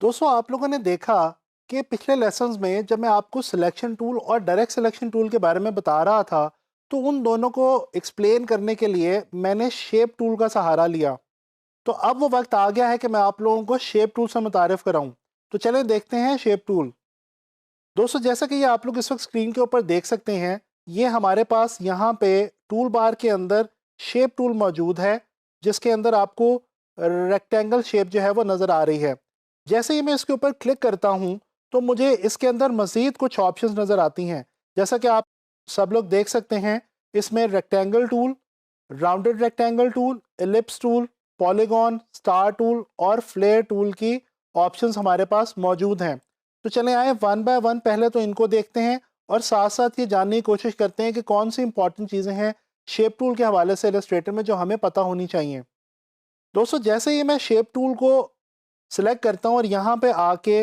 दोस्तों आप लोगों ने देखा कि पिछले लेसन्स में जब मैं आपको सिलेक्शन टूल और डायरेक्ट सिलेक्शन टूल के बारे में बता रहा था तो उन दोनों को एक्सप्लेन करने के लिए मैंने शेप टूल का सहारा लिया। तो अब वो वक्त आ गया है कि मैं आप लोगों को शेप टूल से मुतारिफ कराऊं। तो चलें देखते हैं शेप टूल। दोस्तों जैसा कि ये आप लोग इस वक्त स्क्रीन के ऊपर देख सकते हैं, ये हमारे पास यहाँ पे टूल बार के अंदर शेप टूल मौजूद है, जिसके अंदर आपको रेक्टेंगल शेप जो है वो नज़र आ रही है। जैसे ही मैं इसके ऊपर क्लिक करता हूँ तो मुझे इसके अंदर मज़ीद कुछ ऑप्शंस नज़र आती हैं। जैसा कि आप सब लोग देख सकते हैं, इसमें rectangle tool, rounded rectangle tool, ellipse tool, polygon, star tool और फ्लेयर टूल की ऑप्शंस हमारे पास मौजूद हैं। तो चलें आए वन बाय वन पहले तो इनको देखते हैं और साथ साथ ये जानने की कोशिश करते हैं कि कौन सी इंपॉर्टेंट चीज़ें हैं शेप टूल के हवाले से इलस्ट्रेटर में जो हमें पता होनी चाहिए। दोस्तों जैसे ही मैं शेप टूल को सिलेक्ट करता हूँ और यहाँ पे आके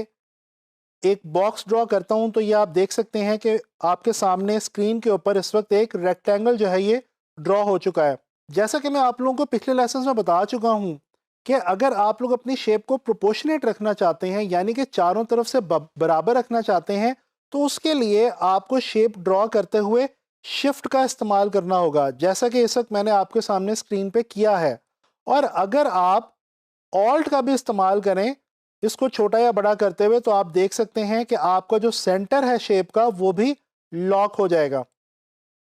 एक बॉक्स ड्रॉ करता हूँ तो ये आप देख सकते हैं कि आपके सामने स्क्रीन के ऊपर इस वक्त एक रेक्टेंगल जो है ये ड्रॉ हो चुका है। जैसा कि मैं आप लोगों को पिछले लेसन में बता चुका हूँ कि अगर आप लोग अपनी शेप को प्रोपोर्शनेट रखना चाहते हैं, यानी कि चारों तरफ से बराबर रखना चाहते हैं, तो उसके लिए आपको शेप ड्रॉ करते हुए शिफ्ट का इस्तेमाल करना होगा, जैसा कि इस वक्त मैंने आपके सामने स्क्रीन पे किया है। और अगर आप ऑल्ट का भी इस्तेमाल करें इसको छोटा या बड़ा करते हुए, तो आप देख सकते हैं कि आपका जो सेंटर है शेप का वो भी लॉक हो जाएगा।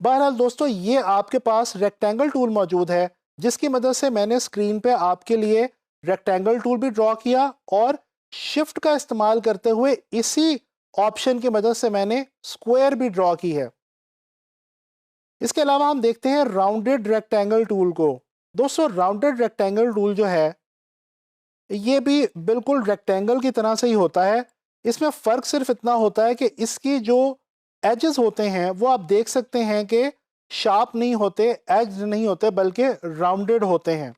बहरहाल दोस्तों, ये आपके पास रेक्टेंगल टूल मौजूद है, जिसकी मदद से मैंने स्क्रीन पे आपके लिए रेक्टेंगल टूल भी ड्रॉ किया और शिफ्ट का इस्तेमाल करते हुए इसी ऑप्शन की मदद से मैंने स्क्वायर भी ड्रॉ की है। इसके अलावा हम देखते हैं राउंडेड रेक्टेंगल टूल को। दोस्तों राउंडेड रेक्टेंगल टूल जो है ये भी बिल्कुल रेक्टेंगल की तरह से ही होता है। इसमें फ़र्क सिर्फ इतना होता है कि इसकी जो एजेस होते हैं वो आप देख सकते हैं कि शार्प नहीं होते, एज नहीं होते, बल्कि राउंडेड होते हैं।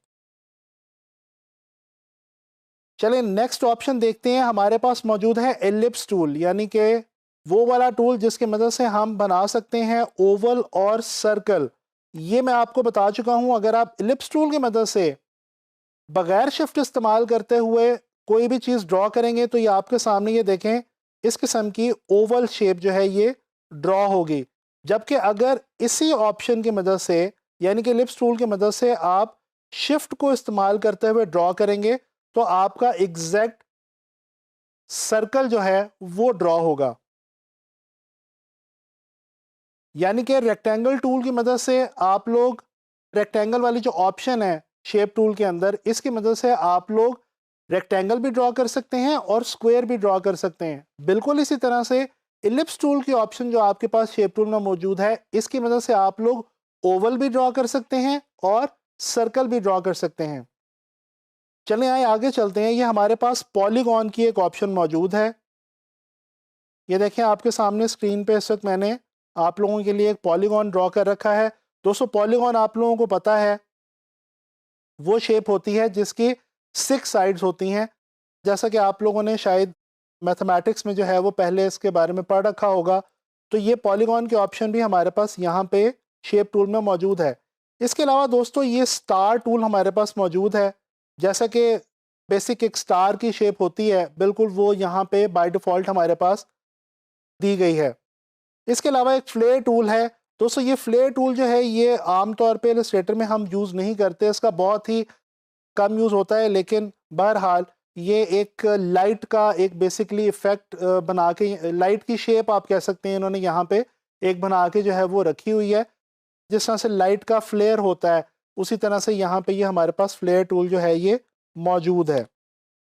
चलिए नेक्स्ट ऑप्शन देखते हैं। हमारे पास मौजूद है एलिप्स टूल, यानी कि वो वाला टूल जिसकी मदद से हम बना सकते हैं ओवल और सर्कल। ये मैं आपको बता चुका हूं, अगर आप एलिप्स टूल की मदद से बगैर शिफ्ट इस्तेमाल करते हुए कोई भी चीज़ ड्रॉ करेंगे तो ये आपके सामने, ये देखें, इस किस्म की ओवल शेप जो है ये ड्रॉ होगी। जबकि अगर इसी ऑप्शन की मदद से, यानी कि एलिप्स टूल की मदद से आप शिफ्ट को इस्तेमाल करते हुए ड्रॉ करेंगे तो आपका एग्जैक्ट सर्कल जो है वो ड्रॉ होगा। यानी कि रेक्टेंगल टूल की मदद से आप लोग रेक्टेंगल वाली जो ऑप्शन है शेप टूल के अंदर, इसकी मदद से आप लोग रेक्टेंगल भी ड्रॉ कर सकते हैं और स्क्वायर भी ड्रॉ कर सकते हैं। बिल्कुल इसी तरह से इलिप्स टूल की ऑप्शन जो आपके पास शेप टूल में मौजूद है, इसकी मदद से आप लोग ओवल भी ड्रॉ कर सकते हैं और सर्कल भी ड्रॉ कर सकते हैं। चलें आए आगे चलते हैं। ये हमारे पास पॉलीगॉन की एक ऑप्शन मौजूद है। ये देखें आपके सामने स्क्रीन पे इस वक्त मैंने आप लोगों के लिए एक पॉलीगॉन ड्रॉ कर रखा है। दोस्तों पॉलीगॉन आप लोगों को पता है वो शेप होती है जिसकी 6 साइड्स होती हैं। जैसा कि आप लोगों ने शायद मैथमेटिक्स में जो है वो पहले इसके बारे में पढ़ रखा होगा। तो ये पॉलीगॉन के ऑप्शन भी हमारे पास यहाँ पे शेप टूल में मौजूद है। इसके अलावा दोस्तों ये स्टार टूल हमारे पास मौजूद है। जैसा कि बेसिक एक स्टार की शेप होती है, बिल्कुल वो यहाँ पे बाय डिफ़ॉल्ट हमारे पास दी गई है। इसके अलावा एक फ्लेयर टूल है। दोस्तों ये फ्लेयर टूल जो है ये आम तौर पे इलस्ट्रेटर में हम यूज़ नहीं करते, इसका बहुत ही कम यूज़ होता है, लेकिन बहरहाल ये एक लाइट का एक बेसिकली इफ़ेक्ट बना के, लाइट की शेप आप कह सकते हैं, इन्होंने यहाँ पे एक बना के जो है वो रखी हुई है। जिस तरह से लाइट का फ्लेयर होता है उसी तरह से यहाँ पे ये हमारे पास फ्लेयर टूल जो है ये मौजूद है।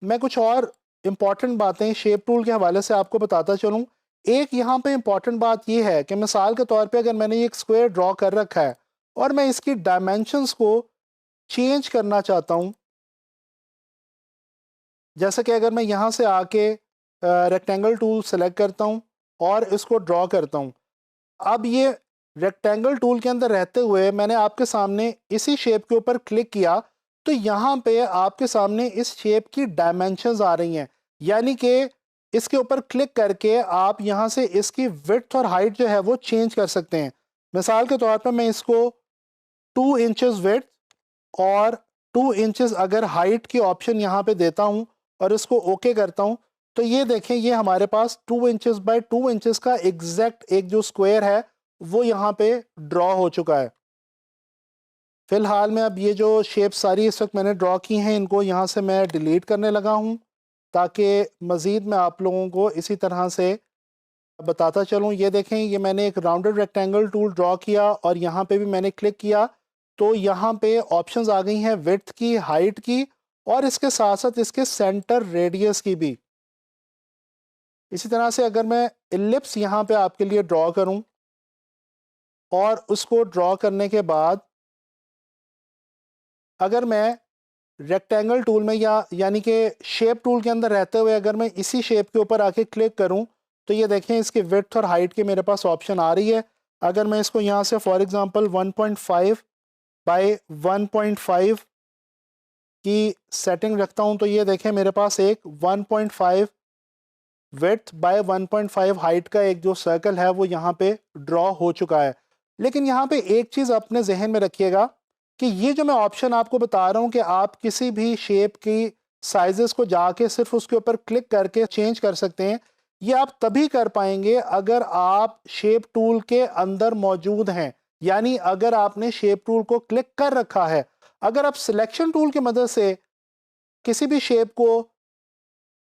मैं कुछ और इम्पॉर्टेंट बातें शेप टूल के हवाले से आपको बताता चलूँ। एक यहाँ पे इम्पॉर्टेंट बात ये है कि मिसाल के तौर पे अगर मैंने ये एक स्क्वायर ड्रॉ कर रखा है और मैं इसकी डायमेंशंस को चेंज करना चाहता हूँ, जैसे कि अगर मैं यहाँ से आके रेक्टेंगल टूल सेलेक्ट करता हूँ और इसको ड्रॉ करता हूँ, अब ये रेक्टेंगल टूल के अंदर रहते हुए मैंने आपके सामने इसी शेप के ऊपर क्लिक किया तो यहाँ पे आपके सामने इस शेप की डायमेंशंस आ रही हैं। यानी कि इसके ऊपर क्लिक करके आप यहाँ से इसकी विड्थ और हाइट जो है वो चेंज कर सकते हैं। मिसाल के तौर पर मैं इसको 2 इंचेस विड्थ और 2 इंचेस अगर हाइट की ऑप्शन यहाँ पे देता हूँ और इसको ओके करता हूं, तो ये देखें ये हमारे पास 2 इंचेस बाय 2 इंचेस का एग्जैक्ट एक जो स्क्वायर है वो यहाँ पे ड्रॉ हो चुका है। फिलहाल में अब ये जो शेप सारी इस वक्त मैंने ड्रॉ की हैं इनको यहाँ से मैं डिलीट करने लगा हूँ, ताकि मज़ीद मैं आप लोगों को इसी तरह से बताता चलूँ। ये देखें ये मैंने एक राउंडेड रेक्टेंगल टूल ड्रॉ किया और यहाँ पे भी मैंने क्लिक किया, तो यहाँ पे ऑप्शंस आ गई हैं विड्थ की, हाइट की और इसके साथ साथ इसके सेंटर रेडियस की भी। इसी तरह से अगर मैं इलिप्स यहाँ पे आपके लिए ड्रॉ करूँ और उसको ड्रॉ करने के बाद अगर मैं रेक्टेंगल टूल में यानी कि शेप टूल के अंदर रहते हुए अगर मैं इसी शेप के ऊपर आके क्लिक करूं, तो ये देखें इसकी विड्थ और हाइट के मेरे पास ऑप्शन आ रही है। अगर मैं इसको यहाँ से फॉर एग्जांपल 1.5 बाय 1.5 की सेटिंग रखता हूं, तो ये देखें मेरे पास एक 1.5 विड्थ बाय 1.5 हाइट का एक जो सर्कल है वो यहाँ पे ड्रॉ हो चुका है। लेकिन यहाँ पे एक चीज़ अपने जहन में रखिएगा कि ये जो मैं ऑप्शन आपको बता रहा हूँ कि आप किसी भी शेप की साइजेस को जाके सिर्फ उसके ऊपर क्लिक करके चेंज कर सकते हैं, ये आप तभी कर पाएंगे अगर आप शेप टूल के अंदर मौजूद हैं, यानी अगर आपने शेप टूल को क्लिक कर रखा है। अगर आप सिलेक्शन टूल की मदद से किसी भी शेप को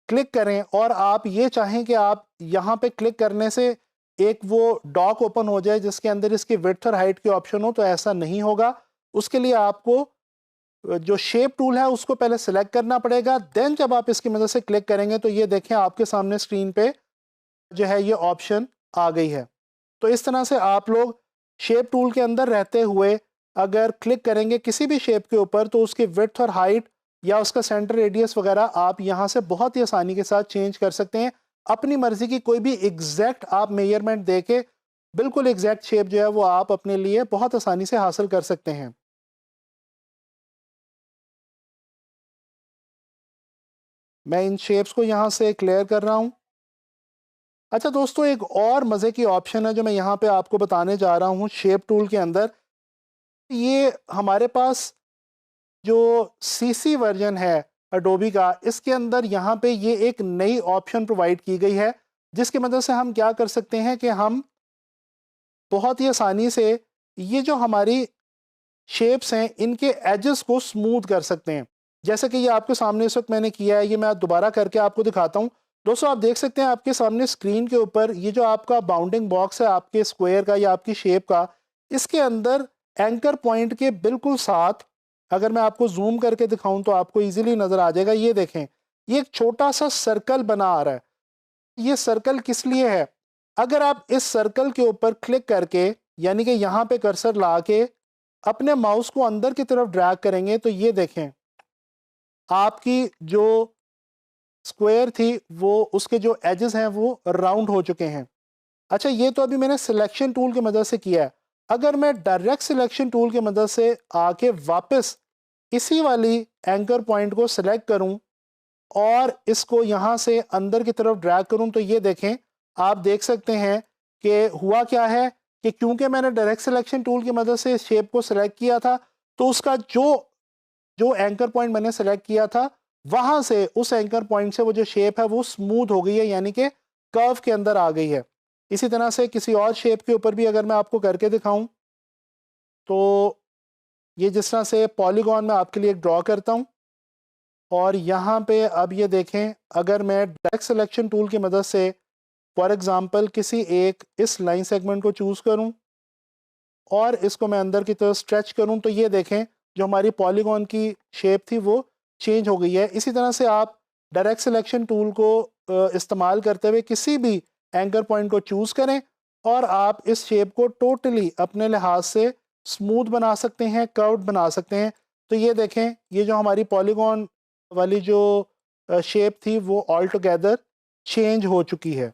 क्लिक करें और आप ये चाहें कि आप यहाँ पे क्लिक करने से एक वो डॉक ओपन हो जाए जिसके अंदर इसकी विड्थ और हाइट के ऑप्शन हो, तो ऐसा नहीं होगा। उसके लिए आपको जो शेप टूल है उसको पहले सिलेक्ट करना पड़ेगा, देन जब आप इसकी मदद से क्लिक करेंगे तो ये देखें आपके सामने स्क्रीन पे जो है ये ऑप्शन आ गई है। तो इस तरह से आप लोग शेप टूल के अंदर रहते हुए अगर क्लिक करेंगे किसी भी शेप के ऊपर तो उसकी विड्थ और हाइट या उसका सेंटर रेडियस वगैरह आप यहाँ से बहुत ही आसानी के साथ चेंज कर सकते हैं। अपनी मर्जी की कोई भी एग्जैक्ट आप मेजरमेंट दे के बिल्कुल एग्जैक्ट शेप जो है वो आप अपने लिए बहुत आसानी से हासिल कर सकते हैं। मैं इन शेप्स को यहाँ से क्लियर कर रहा हूँ। अच्छा दोस्तों, एक और मज़े की ऑप्शन है जो मैं यहाँ पे आपको बताने जा रहा हूँ शेप टूल के अंदर। ये हमारे पास जो सीसी वर्जन है अडोबी का, इसके अंदर यहाँ पे ये एक नई ऑप्शन प्रोवाइड की गई है जिसकी मदद से हम क्या कर सकते हैं कि हम बहुत ही आसानी से ये जो हमारी शेप्स हैं इनके एजेस को स्मूथ कर सकते हैं। जैसे कि ये आपके सामने इस वक्त मैंने किया है, ये मैं दोबारा करके आपको दिखाता हूँ। दोस्तों आप देख सकते हैं आपके सामने स्क्रीन के ऊपर ये जो आपका बाउंडिंग बॉक्स है आपके स्क्वायर का या आपकी शेप का, इसके अंदर एंकर पॉइंट के बिल्कुल साथ अगर मैं आपको जूम करके दिखाऊं तो आपको इजीली नजर आ जाएगा। ये देखें ये एक छोटा सा सर्कल बना आ रहा है। ये सर्कल किस लिए है? अगर आप इस सर्कल के ऊपर क्लिक करके यानी कि यहाँ पे कर्सर ला के अपने माउस को अंदर की तरफ ड्रैग करेंगे तो ये देखें आपकी जो स्क्वायर थी वो उसके जो एजेस हैं वो राउंड हो चुके हैं। अच्छा ये तो अभी मैंने सिलेक्शन टूल की मदद से किया है। अगर मैं डायरेक्ट सिलेक्शन टूल की मदद से आके वापस इसी वाली एंकर पॉइंट को सिलेक्ट करूं और इसको यहां से अंदर की तरफ ड्रैग करूं तो ये देखें आप देख सकते हैं कि हुआ क्या है कि क्योंकि मैंने डायरेक्ट सिलेक्शन टूल की मदद से इस शेप को सिलेक्ट किया था तो उसका जो जो एंकर पॉइंट मैंने सेलेक्ट किया था वहां से उस एंकर पॉइंट से वो जो शेप है वो स्मूथ हो गई है, यानी कि कर्व के अंदर आ गई है। इसी तरह से किसी और शेप के ऊपर भी अगर मैं आपको करके दिखाऊं तो ये जिस तरह से पॉलीगॉन में आपके लिए ड्रॉ करता हूं और यहाँ पे अब ये देखें अगर मैं डायरेक्ट सिलेक्शन टूल की मदद से फॉर एग्जांपल किसी एक इस लाइन सेगमेंट को चूज़ करूं और इसको मैं अंदर की तरफ स्ट्रेच करूं तो ये देखें जो हमारी पॉलीगॉन की शेप थी वो चेंज हो गई है। इसी तरह से आप डायरेक्ट सिलेक्शन टूल को इस्तेमाल करते हुए किसी भी एंकर पॉइंट को चूज़ करें और आप इस शेप को टोटली अपने लिहाज से स्मूथ बना सकते हैं, कर्व्ड बना सकते हैं। तो ये देखें ये जो हमारी पॉलीगॉन वाली जो शेप थी वो ऑल टुगेदर चेंज हो चुकी है।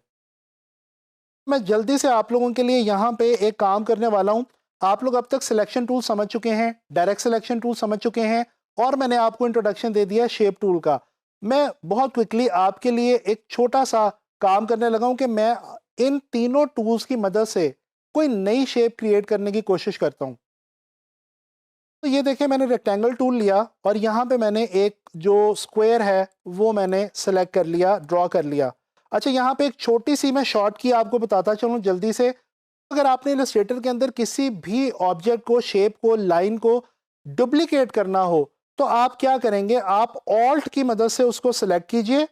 मैं जल्दी से आप लोगों के लिए यहाँ पे एक काम करने वाला हूँ। आप लोग अब तक सिलेक्शन टूल समझ चुके हैं, डायरेक्ट सिलेक्शन टूल समझ चुके हैं और मैंने आपको इंट्रोडक्शन दे दिया शेप टूल का। मैं बहुत क्विकली आपके लिए एक छोटा सा काम करने लगा हूँ कि मैं इन तीनों टूल्स की मदद से कोई नई शेप क्रिएट करने की कोशिश करता हूँ। तो ये देखिए मैंने रेक्टेंगल टूल लिया और यहाँ पे मैंने एक जो स्क्वायर है वो मैंने सेलेक्ट कर लिया, ड्रॉ कर लिया। अच्छा, यहाँ पे एक छोटी सी मैं शॉर्ट की आपको बताता चलूँ जल्दी से। अगर आपने इलस्ट्रेटर के अंदर किसी भी ऑब्जेक्ट को, शेप को, लाइन को डुप्लीकेट करना हो तो आप क्या करेंगे, आप ऑल्ट की मदद से उसको सेलेक्ट कीजिए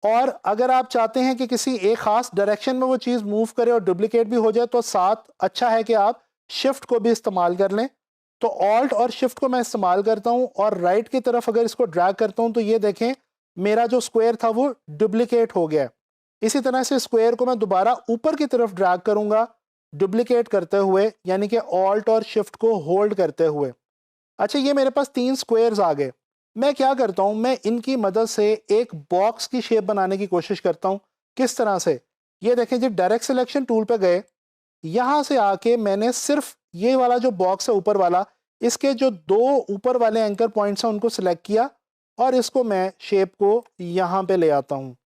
और अगर आप चाहते हैं कि किसी एक खास डायरेक्शन में वो चीज़ मूव करे और डुप्लीकेट भी हो जाए तो साथ अच्छा है कि आप शिफ्ट को भी इस्तेमाल कर लें। तो ऑल्ट और शिफ्ट को मैं इस्तेमाल करता हूं और राइट की तरफ अगर इसको ड्रैग करता हूं तो ये देखें मेरा जो स्क्वायर था वो डुप्लीकेट हो गया। इसी तरह से स्क्वायर को मैं दोबारा ऊपर की तरफ ड्रैग करूंगा डुप्लीकेट करते हुए, यानी कि ऑल्ट और शिफ्ट को होल्ड करते हुए। अच्छा, ये मेरे पास 3 स्क्वायर्स आ गए। मैं क्या करता हूँ, मैं इनकी मदद से एक बॉक्स की शेप बनाने की कोशिश करता हूँ। किस तरह से, ये देखें जी, डायरेक्ट सिलेक्शन टूल पे गए, यहाँ से आके मैंने सिर्फ ये वाला जो बॉक्स है ऊपर वाला, इसके जो 2 ऊपर वाले एंकर पॉइंट्स हैं उनको सिलेक्ट किया और इसको मैं शेप को यहाँ पे ले आता हूँ।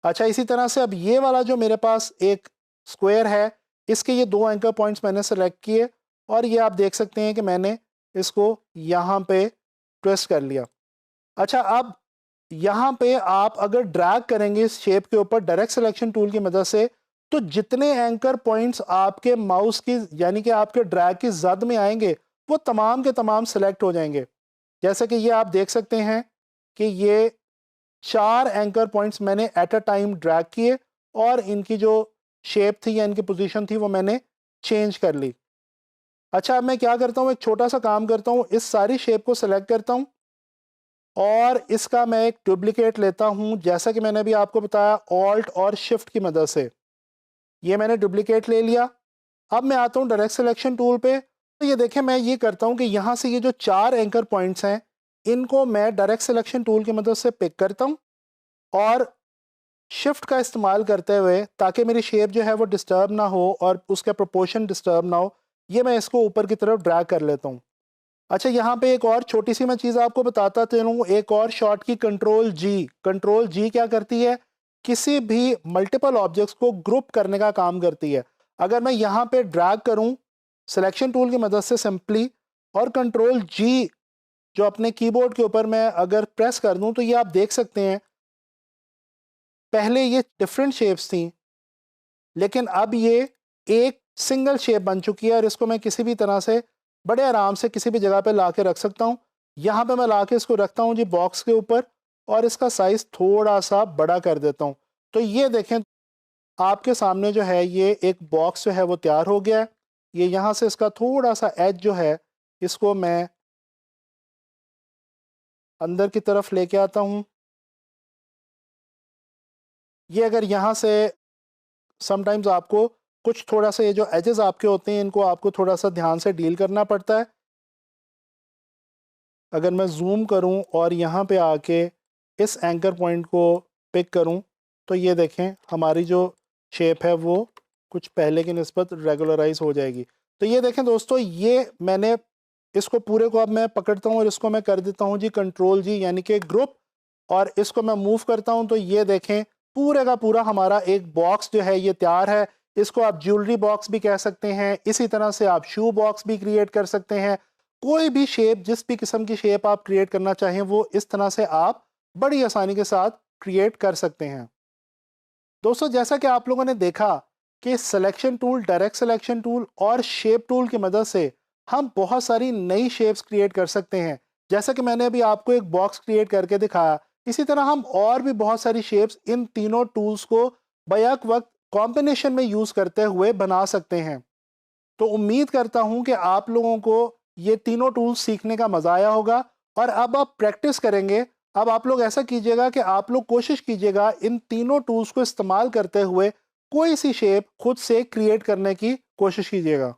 अच्छा, इसी तरह से अब ये वाला जो मेरे पास एक स्क्वायर है, इसके ये 2 एंकर पॉइंट्स मैंने सेलेक्ट किए और ये आप देख सकते हैं कि मैंने इसको यहाँ पे ट्विस्ट कर लिया। अच्छा, अब यहाँ पे आप अगर ड्रैग करेंगे इस शेप के ऊपर डायरेक्ट सिलेक्शन टूल की मदद से, तो जितने एंकर पॉइंट्स आपके माउस की यानी कि आपके ड्रैग की जद में आएंगे वो तमाम के तमाम सेलेक्ट हो जाएंगे। जैसे कि ये आप देख सकते हैं कि ये 4 एंकर पॉइंट्स मैंने एट अ टाइम ड्रैग किए और इनकी जो शेप थी या इनकी पोजीशन थी वो मैंने चेंज कर ली। अच्छा, अब मैं क्या करता हूँ, एक छोटा सा काम करता हूँ, इस सारी शेप को सेलेक्ट करता हूँ और इसका मैं एक डुप्लीकेट लेता हूँ, जैसा कि मैंने अभी आपको बताया ऑल्ट और शिफ्ट की मदद से। ये मैंने डुप्लीकेट ले लिया। अब मैं आता हूँ डायरेक्ट सिलेक्शन टूल पे, तो ये देखें मैं ये करता हूँ कि यहाँ से ये जो 4 एंकर पॉइंट्स हैं इनको मैं डायरेक्ट सिलेक्शन टूल की मदद से पिक करता हूँ और शिफ्ट का इस्तेमाल करते हुए, ताकि मेरी शेप जो है वो डिस्टर्ब ना हो और उसका प्रोपोर्शन डिस्टर्ब ना हो, ये मैं इसको ऊपर की तरफ ड्रैग कर लेता हूँ। अच्छा, यहाँ पे एक और छोटी सी मैं चीज़ आपको बताता चलूँ, एक और शॉर्ट की कंट्रोल जी। कंट्रोल जी क्या करती है, किसी भी मल्टीपल ऑब्जेक्ट्स को ग्रुप करने का काम करती है। अगर मैं यहाँ पे ड्रैग करूँ सिलेक्शन टूल की मदद से सिंपली और कंट्रोल जी जो अपने कीबोर्ड के ऊपर मैं अगर प्रेस कर दूँ तो ये आप देख सकते हैं पहले ये डिफरेंट शेप्स थी लेकिन अब ये एक सिंगल शेप बन चुकी है और इसको मैं किसी भी तरह से बड़े आराम से किसी भी जगह पे ला के रख सकता हूँ। यहाँ पे मैं ला के इसको रखता हूँ जी बॉक्स के ऊपर और इसका साइज थोड़ा सा बड़ा कर देता हूँ। तो ये देखें आपके सामने जो है ये एक बॉक्स जो है वो तैयार हो गया है। ये यहाँ से इसका थोड़ा सा एज जो है इसको मैं अंदर की तरफ लेके आता हूँ। ये अगर यहाँ से समटाइम्स आपको कुछ थोड़ा सा ये जो एजेस आपके होते हैं इनको आपको थोड़ा सा ध्यान से डील करना पड़ता है। अगर मैं जूम करूं और यहाँ पे आके इस एंकर पॉइंट को पिक करूं तो ये देखें हमारी जो शेप है वो कुछ पहले की निस्बत रेगुलराइज हो जाएगी। तो ये देखें दोस्तों, ये मैंने इसको पूरे को अब मैं पकड़ता हूँ और इसको मैं कर देता हूँ जी कंट्रोल जी यानी कि ग्रुप और इसको मैं मूव करता हूँ तो ये देखें पूरे का पूरा हमारा एक बॉक्स जो है ये तैयार है। इसको आप ज्वेलरी बॉक्स भी कह सकते हैं, इसी तरह से आप शू बॉक्स भी क्रिएट कर सकते हैं। कोई भी शेप, जिस भी किस्म की शेप आप क्रिएट करना चाहें वो इस तरह से आप बड़ी आसानी के साथ क्रिएट कर सकते हैं। दोस्तों, जैसा कि आप लोगों ने देखा कि selection tool, direct selection tool और शेप टूल की मदद से हम बहुत सारी नई शेप्स क्रिएट कर सकते हैं। जैसा कि मैंने अभी आपको एक बॉक्स क्रिएट करके दिखाया, इसी तरह हम और भी बहुत सारी शेप्स इन तीनों टूल्स को बैक वक्त कॉम्बिनेशन में यूज़ करते हुए बना सकते हैं। तो उम्मीद करता हूं कि आप लोगों को ये तीनों टूल्स सीखने का मज़ा आया होगा और अब आप प्रैक्टिस करेंगे। अब आप लोग ऐसा कीजिएगा कि आप लोग कोशिश कीजिएगा इन तीनों टूल्स को इस्तेमाल करते हुए कोई सी शेप खुद से क्रिएट करने की कोशिश कीजिएगा।